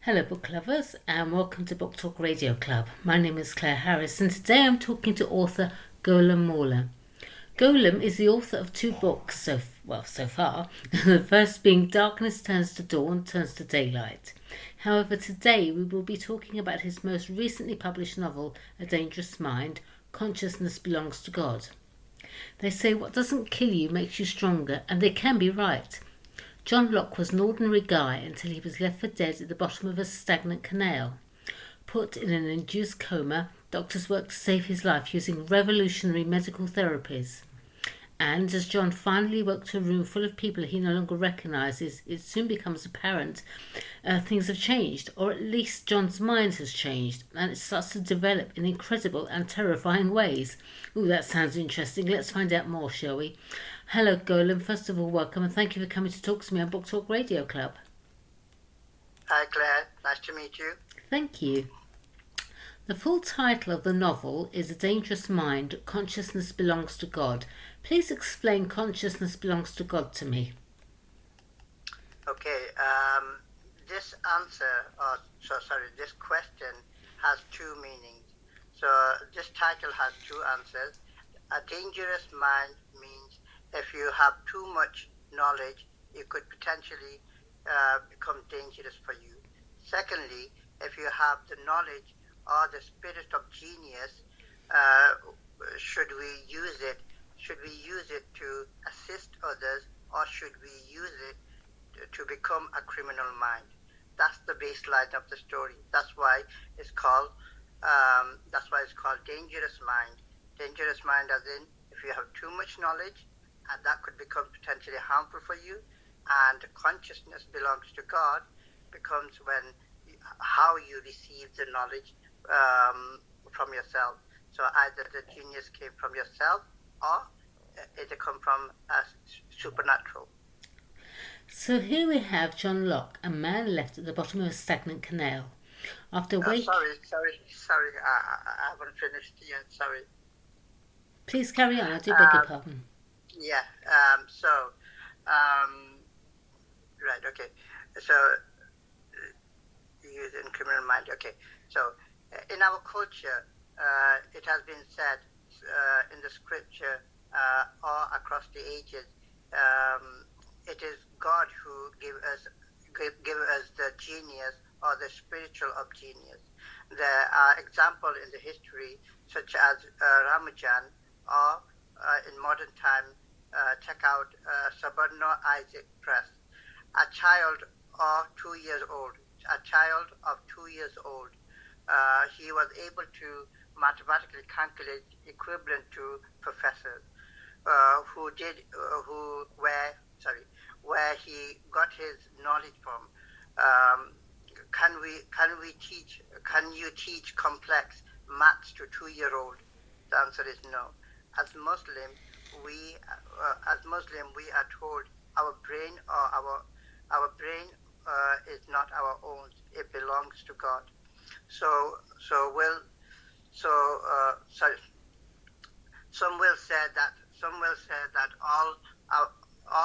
Hello, book lovers, and welcome to Book Talk Radio Club. My name is Claire Harris, and today I'm talking to author Golam Maula. Golam is the author of two books so far. The first being Darkness Turns to Dawn, Turns to Daylight. However, today we will be talking about his most recently published novel, A Dangerous Mind, Consciousness Belongs to God. They say what doesn't kill you makes you stronger, and they can be right. John Locke was an ordinary guy until he was left for dead at the bottom of a stagnant canal. Put in an induced coma, doctors worked to save his life using revolutionary medical therapies. And as John finally woke to a room full of people he no longer recognises, it soon becomes apparent things have changed, or at least John's mind has changed, and it starts to develop in incredible and terrifying ways. Ooh, that sounds interesting. Let's find out more, shall we? Hello, Golam. First of all, welcome, and thank you for coming to talk to me on Book Talk Radio Club. Hi, Claire. Nice to meet you. Thank you. The full title of the novel is A Dangerous Mind, Consciousness Belongs to God. Please explain Consciousness Belongs to God to me. Okay, this question has two meanings. So this title has two answers. A dangerous mind means if you have too much knowledge, it could potentially become dangerous for you. Secondly, if you have the knowledge or the spirit of genius, should we use it? Should we use it to assist others, or should we use it to become a criminal mind? That's the baseline of the story. That's why it's called Dangerous Mind. Dangerous mind, as in if you have too much knowledge, and that could become potentially harmful for you. And consciousness belongs to God becomes how you receive the knowledge from yourself. So either the genius came from yourself, or it come from supernatural. So here we have John Locke, a man left at the bottom of a stagnant canal. After waking... Sorry, I haven't finished yet, sorry. Please carry on, I do beg your pardon. Yeah, right, okay. So, use in criminal mind, okay. So, in our culture, it has been said in the scripture or across the ages, it is God who give us the genius or the spiritual of genius. There are examples in the history such as Ramajan, or in modern time, check out Subarno Isaac Press. A child of 2 years old, he was able to mathematically calculate equivalent to professors where he got his knowledge from. Can you teach complex maths to 2-year-old? The answer is no. As Muslim, we are told our brain is not our own. It belongs to God. Some will say that all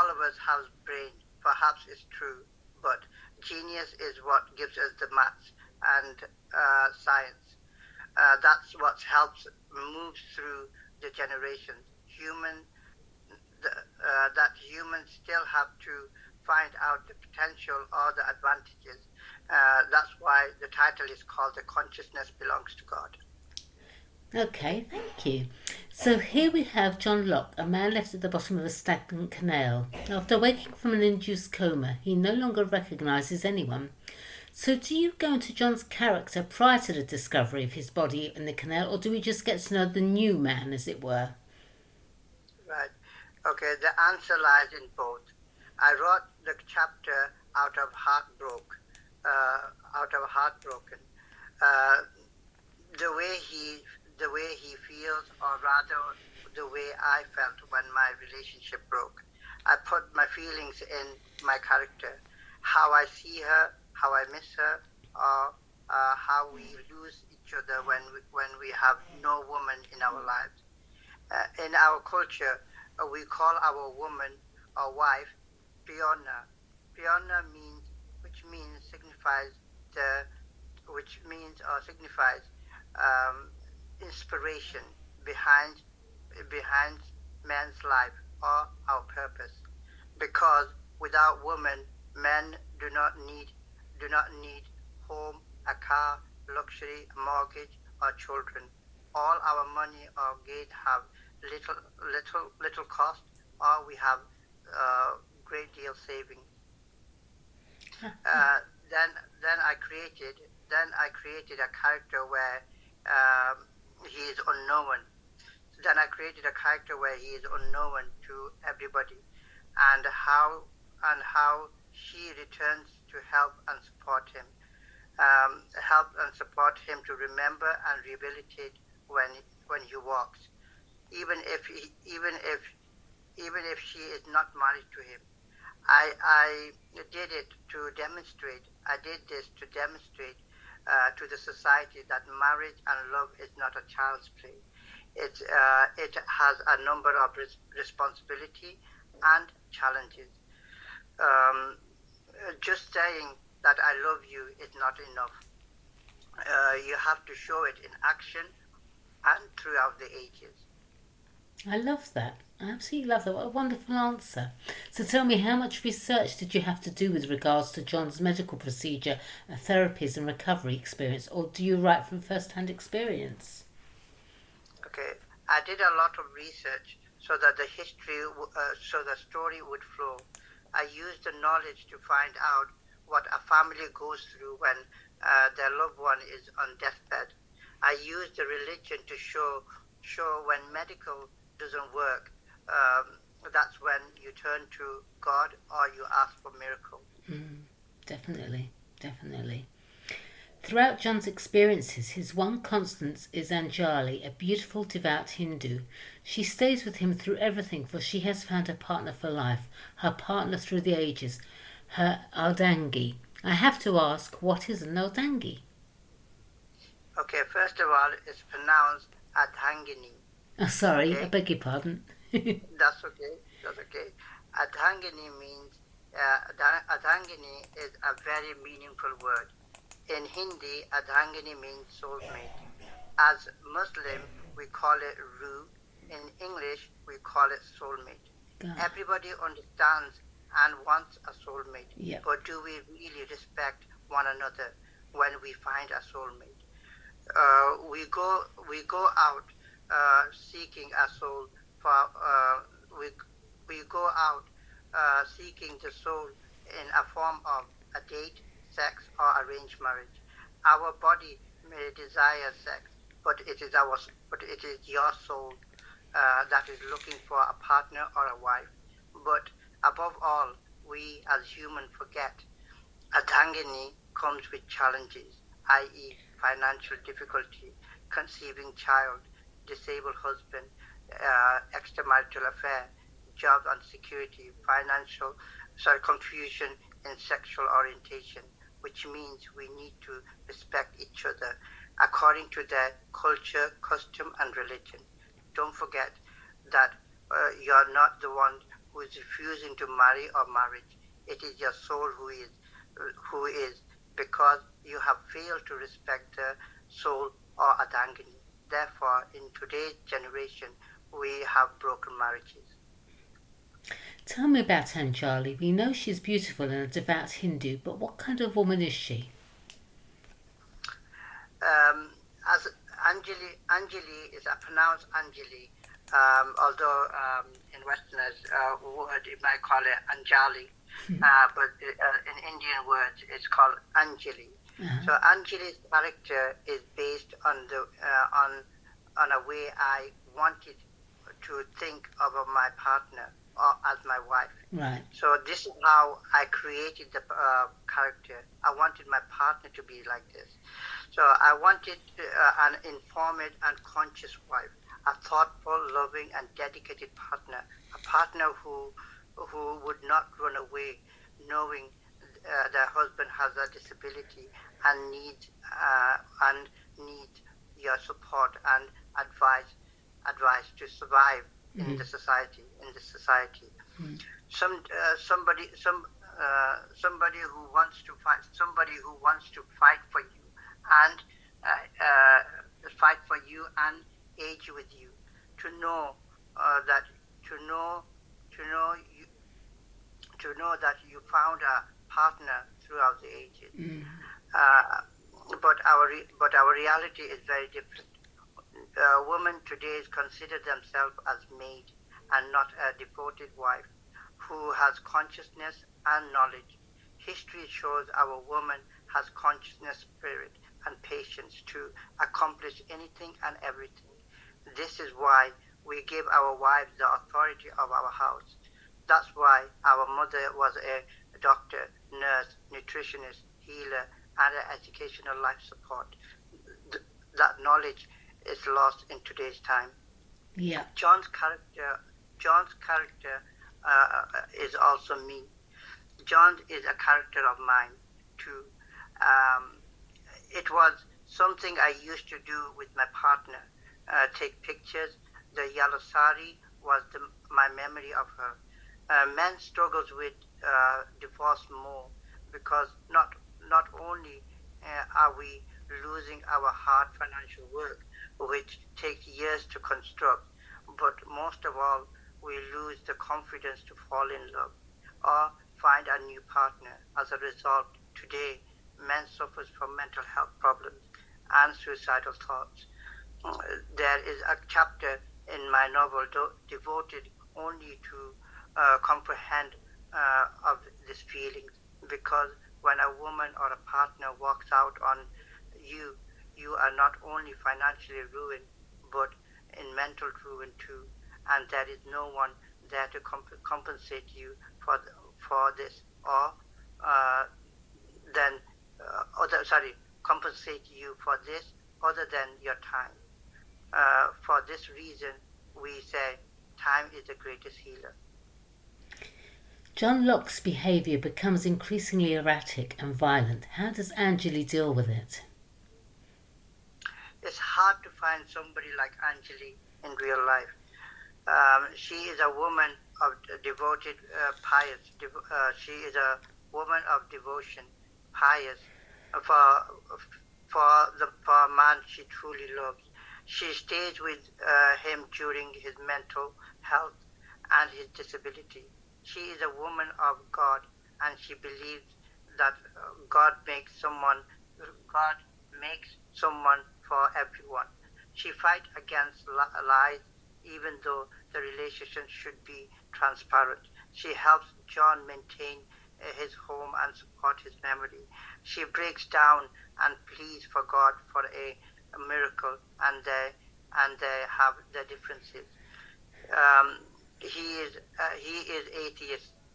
of us have brain. Perhaps it's true, but genius is what gives us the maths and science. That's what helps move through the generations. That humans still have to find out the potential or the advantages. That's why the title is called The Consciousness Belongs to God. Okay, thank you. So here we have John Locke, a man left at the bottom of a stagnant canal. After waking from an induced coma, he no longer recognises anyone. So do you go into John's character prior to the discovery of his body in the canal, or do we just get to know the new man, as it were? Right. Okay, the answer lies in both. I wrote the chapter out of heartbroken. The way he feels, or rather the way I felt when my relationship broke. I put my feelings in my character, how I see her, how I miss her, or how we lose each other when we have no woman in our lives. In our culture, we call our woman or wife Piona. Piona signifies which means or signifies um, inspiration behind behind man's life or our purpose. Because without women, men do not need home, a car, luxury, a mortgage, or children. All our money or gain have little cost, or we have great deal savings. Uh, then then I created a character where he is unknown. Then I created a character where he is unknown to everybody, and how she returns to help and support him to remember and rehabilitate when he walks, even if he, even if she is not married to him. I did it to demonstrate. I did this to demonstrate to the society that marriage and love is not a child's play. It has a number of responsibility and challenges. Um, just saying that I love you is not enough. You have to show it in action and throughout the ages. I love that. I absolutely love that. What a wonderful answer. So tell me, how much research did you have to do with regards to John's medical procedure, therapies, and recovery experience, or do you write from first-hand experience? Okay, I did a lot of research so that so the story would flow. I used the knowledge to find out what a family goes through when their loved one is on deathbed. I used the religion to show when medical doesn't work. That's when you turn to God or you ask for miracle. Mm, definitely, definitely. Throughout John's experiences, his one constant is Anjali, a beautiful, devout Hindu. She stays with him through everything, for she has found her partner for life, her partner through the ages, her Ardangi. I have to ask, what is an Ardangi? Okay, first of all, it's pronounced Adhangini. Oh, sorry, I Okay, beg your pardon. that's okay. That's okay. Adhangini means Adhangini is a very meaningful word. In Hindi, Adhangini means soulmate. As Muslim, we call it Ruh. In English, we call it soulmate. God. Everybody understands and wants a soulmate, Yep. but do we really respect one another when we find a soulmate? We go out seeking a soul for we we go out seeking the soul in a form of a date, sex, or arranged marriage. Our body may desire sex, but but it is your soul that is looking for a partner or a wife. But above all, we as humans forget Ardhangini comes with challenges, i.e., financial difficulty, conceiving child, disabled husband, extramarital affair, job insecurity, confusion in sexual orientation, which means we need to respect each other according to their culture, custom, and religion. Don't forget that you're not the one who is refusing to marry or marriage. It is your soul who is because you have failed to respect the soul or Adangini. Therefore, in today's generation, we have broken marriages. Tell me about Anjali. We know she's beautiful and a devout Hindu, but what kind of woman is she? As Anjali is pronounced Anjali, although in Westerners word you might call it Anjali, but in Indian words it's called Anjali. Uh-huh. So Anjali's character is based on the on a way I wanted to think of my partner or as my wife. Right. So this is how I created the character. I wanted my partner to be like this. So I wanted an informed and conscious wife, a thoughtful, loving, and dedicated partner, a partner who would not run away, knowing their husband has a disability and needs your support and advice to survive in Mm. the society. In this society, Mm. some somebody some somebody who wants to fight for you and fight for you and age with you. To know that to know to know you to know that you found a partner throughout the ages. Uh, but our reality is very different. Women today consider themselves as maid and not a devoted wife who has consciousness and knowledge. History shows our woman has consciousness, spirit, and patience to accomplish anything and everything. This is why we give our wives the authority of our house. That's why our mother was a doctor, nurse, nutritionist, healer, and an educational life support. That knowledge is lost in today's time. Yeah. John's character is also me. John is a character of mine too. It was something I used to do with my partner. Take pictures. The yellow sari was my memory of her. Men struggles with divorce more because not only are we losing our hard financial work, which takes years to construct, but most of all, we lose the confidence to fall in love or find a new partner. As a result, today, men suffers from mental health problems and suicidal thoughts. There is a chapter in my novel devoted only to comprehend of these feelings, because when a woman or a partner walks out on you, you are not only financially ruined, but in mental ruin too, and there is no one there to compensate you for this, or compensate you for this other than your time. For this reason, we say time is the greatest healer. John Locke's behaviour becomes increasingly erratic and violent. How does Angeli deal with it? It's hard to find somebody like Anjali in real life. She is a woman of devoted, pious. She is a woman of devotion, pious for a man she truly loves. She stays with him during his mental health and his disability. She is a woman of God, and she believes that God makes someone for everyone. She fights against lies, even though the relationship should be transparent. She helps John maintain his home and support his memory. She breaks down and pleads for God for a miracle, and they have their differences. He is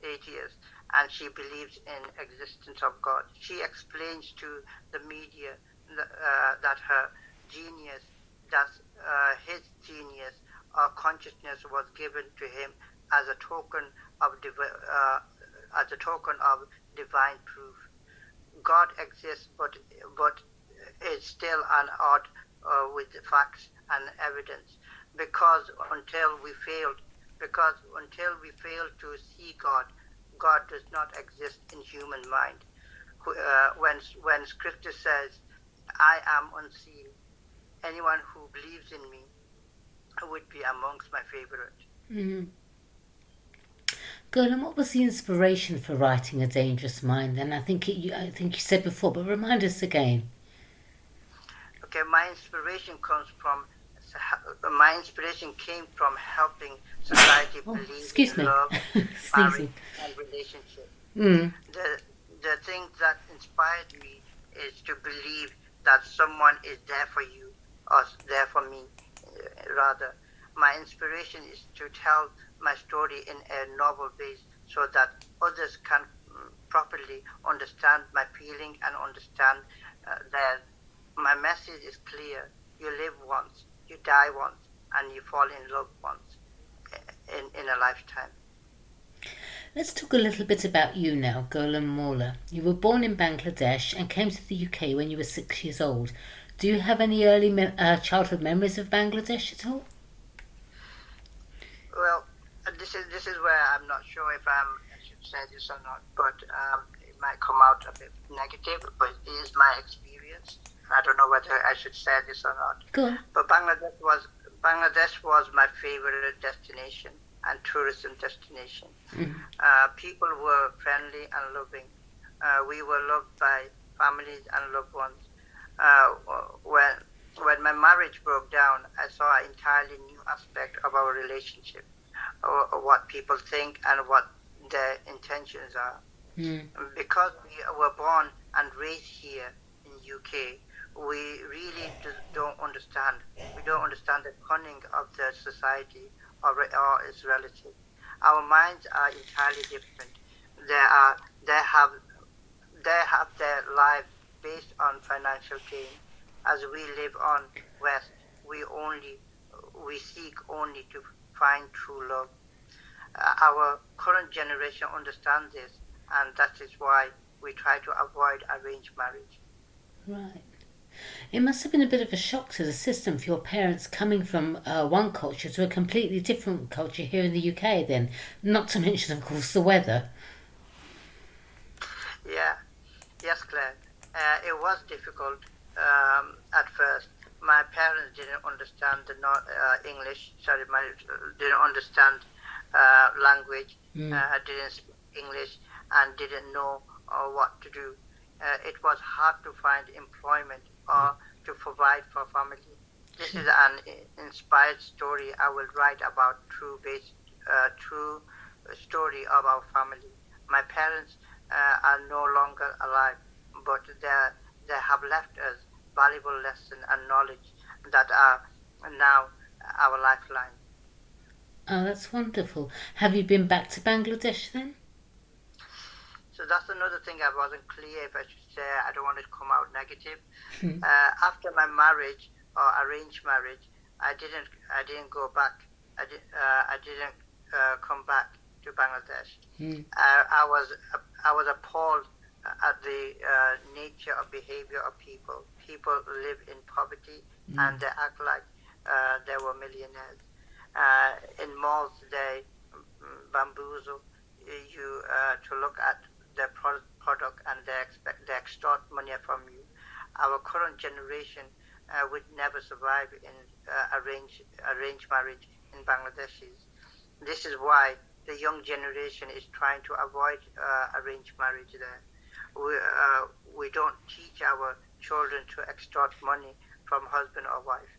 atheist, and she believes in existence of God. She explains to the media that his genius or consciousness was given to him as a token of divine proof. God exists, but is still an odd with the facts and evidence, because until we fail to see God, God does not exist in human mind. When Scripture says, "I am unseen," anyone who believes in me would be amongst my favorite. Mm-hmm. Golam, what was the inspiration for writing A Dangerous Mind? And I think you said before, but remind us again. Okay, my inspiration came from helping society believe in love, marriage, and relationship. The thing that inspired me is to believe that someone is there for you, or there for me, rather. My inspiration is to tell my story in a novel base so that others can properly understand my feeling and understand theirs. My message is clear. You live once, you die once, and you fall in love once in a lifetime. Let's talk a little bit about you now, Golam Maula. You were born in Bangladesh and came to the UK when you were 6 years old. Do you have any early childhood memories of Bangladesh at all? Well, this is where I'm not sure if I should say this or not, but it might come out a bit negative, but it is my experience. I don't know whether I should say this or not. Go on. But Bangladesh was my favorite destination and tourism destination. People were friendly and loving. We were loved by families and loved ones. When my marriage broke down, I saw an entirely new aspect of our relationship, what people think and what their intentions are. Because we were born and raised here in UK, we really don't understand. We don't understand the cunning of the society or its relative. Our minds are entirely different. They have their lives based on financial gain. As we live on West, we seek only to find true love. Our current generation understands this, and that is why we try to avoid arranged marriage. Right. It must have been a bit of a shock to the system for your parents coming from one culture to a completely different culture here in the UK then, not to mention, of course, the weather. Yeah, yes, Claire. It was difficult at first. My parents didn't understand the English. Sorry, didn't understand language. Didn't speak English and didn't know what to do. It was hard to find employment or to provide for family. This is an inspired story I will write about true story of our family. My parents are no longer alive, but they have left us valuable lessons and knowledge that are now our lifeline. Oh, that's wonderful. Have you been back to Bangladesh then? So that's another thing I wasn't clear if I should say. I don't want it to come out negative. After my marriage or arranged marriage, I didn't go back. I didn't come back to Bangladesh. I was appalled at the nature of behavior of people. People live in poverty and they act like they were millionaires. In malls, they bamboozle you to look at their product and they extort money from you. Our current generation would never survive in arranged marriage in Bangladeshis. This is why the young generation is trying to avoid arranged marriage there. We don't teach our children to extort money from husband or wife.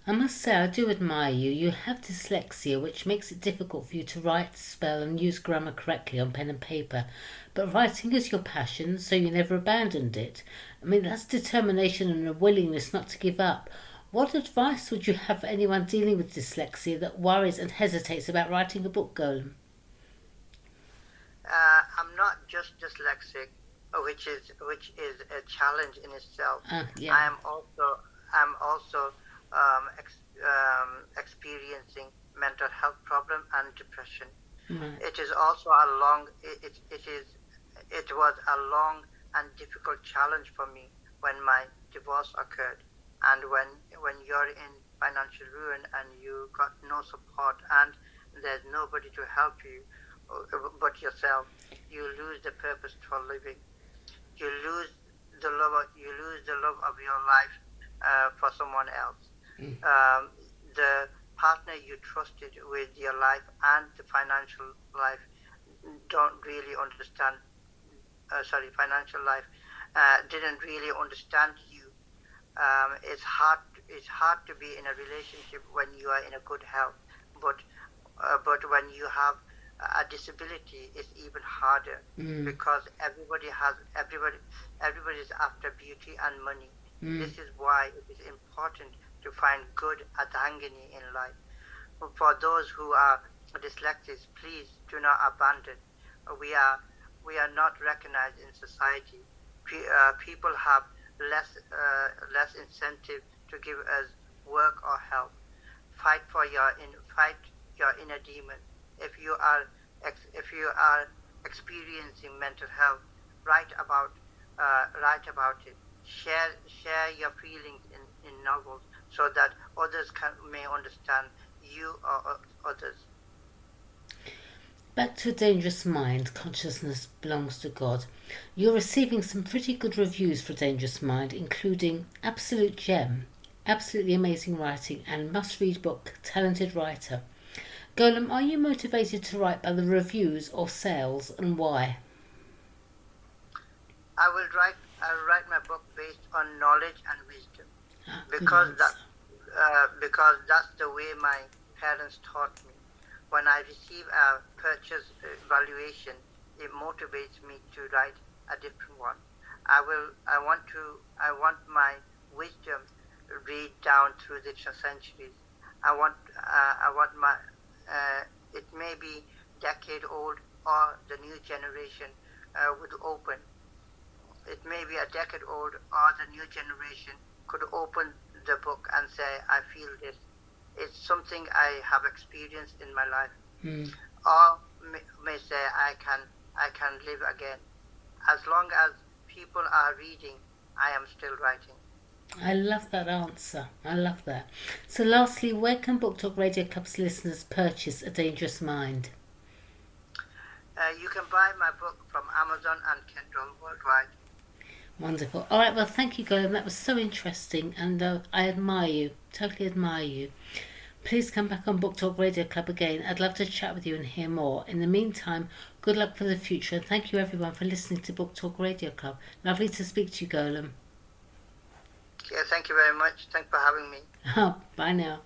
I must say, I do admire you. You have dyslexia, which makes it difficult for you to write, spell, and use grammar correctly on pen and paper. But writing is your passion, so you never abandoned it. I mean, that's determination and a willingness not to give up. What advice would you have for anyone dealing with dyslexia that worries and hesitates about writing a book, Golam? I'm not just dyslexic, which is a challenge in itself. Yeah. I'm also experiencing mental health problem and depression. Right. It is also a long. It was a long and difficult challenge for me when my divorce occurred, and when you're in financial ruin and you got no support and there's nobody to help you but yourself, you lose the purpose for living. You lose the love of your life for someone else. The partner you trusted with your life and the financial life don't really understand. Financial life didn't really understand you. It's hard to be in a relationship when you are in a good health, but when you have a disability, it's even harder because everybody's after beauty and money. This is why it is important to find good angeli in life. For those who are dyslexic, please do not abandon. We are not recognized in society. People have less incentive to give us work or help. Fight your inner demon. If you are experiencing mental health, write about it. Share your feelings in novels so that others may understand you or others. Back to a Dangerous Mind, Consciousness Belongs to God. You're receiving some pretty good reviews for Dangerous Mind, including Absolute Gem, Absolutely Amazing Writing, and Must Read Book, Talented Writer. Golam, are you motivated to write by the reviews or sales, and why? I'll write my book based on knowledge and wisdom, Good because answer. that's the way my parents taught me. When I receive a purchase valuation, it motivates me to write a different one. I want my wisdom read down through the centuries. I want my, it may be decade old, or the new generation would open. It may be a decade old, or the new generation could open the book and say, I feel this. It's something I have experienced in my life. Mm. Or may say, I can live again. As long as people are reading, I am still writing. I love that answer. I love that. So, lastly, where can Book Talk Radio Club's listeners purchase A Dangerous Mind? You can buy my book from Amazon and Kindle worldwide. Wonderful. All right, well, thank you, Golam. That was so interesting, and I admire you. Totally admire you. Please come back on Book Talk Radio Club again. I'd love to chat with you and hear more. In the meantime, good luck for the future, and thank you everyone for listening to Book Talk Radio Club. Lovely to speak to you, Golam. Yeah, thank you very much. Thanks for having me. Bye now.